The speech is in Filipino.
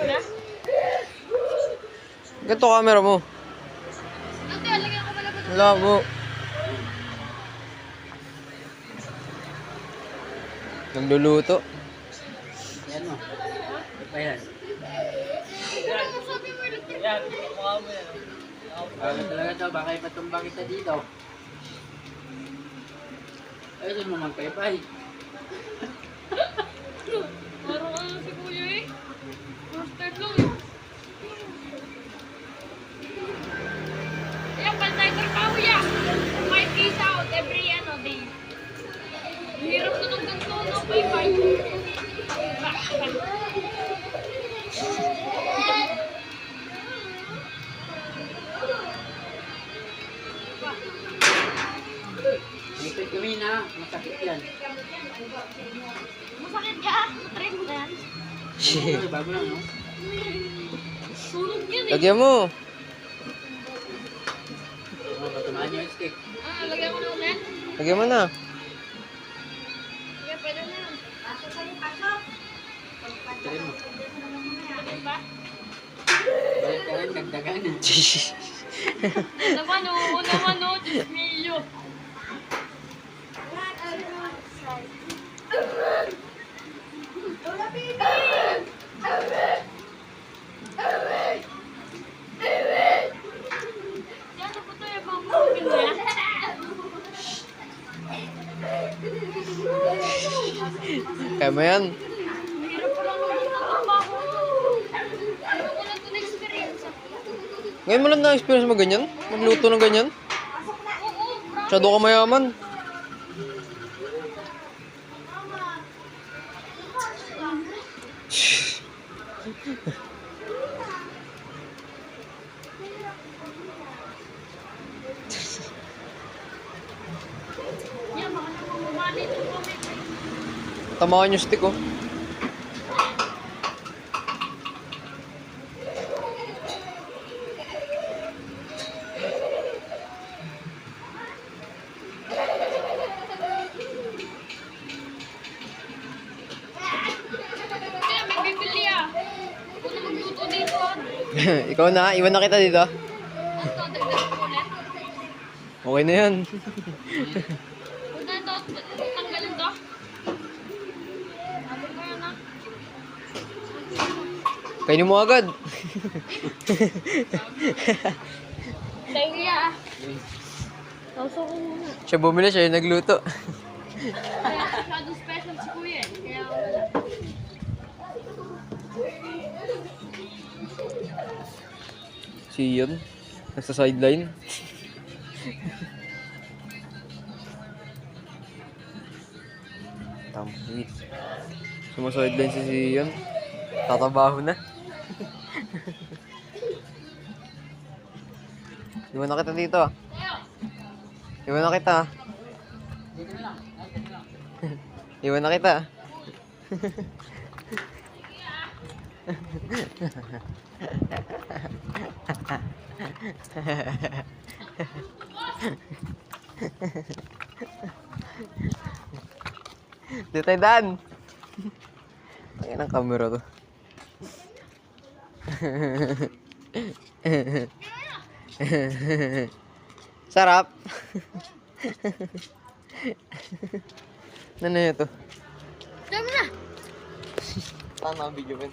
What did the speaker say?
Na? Ganito camera mo. Ate, alagyan ko pala ba ito? Labo. Nagluluto. Yan mo. Ayan. Pero masabi mo ulit. Yan, mukha mo yan. Wala talaga daw, baka ipatumbang kita dito. Ayun mo magpaypay. Parang ano si Kuya eh. First time lang eh. Ayan, pansider pa Kuya. 5 days out every day. Hirap na nung ganito no, bye-bye. Ipit kami na, masakit yan. Masakit ka? Matry mo na yan. Ay, bago lang, no? Sunog yan eh. Lagyan mo. Oh, patumaan niyo yung stick. Ah, lagyan mo na ulit. Lagyan mo na. Sige, pwede na yun. Try mo. Pwede ba? Balik ka rin, dagdagan. Naman o, Diyos mio. Yan, ano po ito yung pamamagin niya? Kaya mo yan. Mahirap pa lang naman ang trabaho. Ano ko lang ito na-experience. Ngayon mo lang na-experience mo ganyan? Magluto ng ganyan? Oo, Masyado ka mayaman. yan, baka naman bumali ito po may Tamaan yung stick oh. Kaya may bibili ah. Ako na magluto dito ah. Ikaw na, iwan na kita dito. Ano to, dagdag ko ulit? Okay na yan. Huwag na ito, tanggalin to. Sabi ko yan ah. Kainin mo agad. Dahil ah. Sauso ko muna. Siya bumili, siya yung nagluto. Kaya masyado special si Kuya eh. Kaya wala. Si yun. Nasa sideline. Tamit. Sumasideline si Sian. Tatabaho na. Iwan na kita dito ah. Iwan na kita ah. Dito na lang. Dito na lang. Iwan na kita ah. Dito tayo daan. Ang ang camera to. Sarap. Ano na ito? Dami na! Tama ang video mo.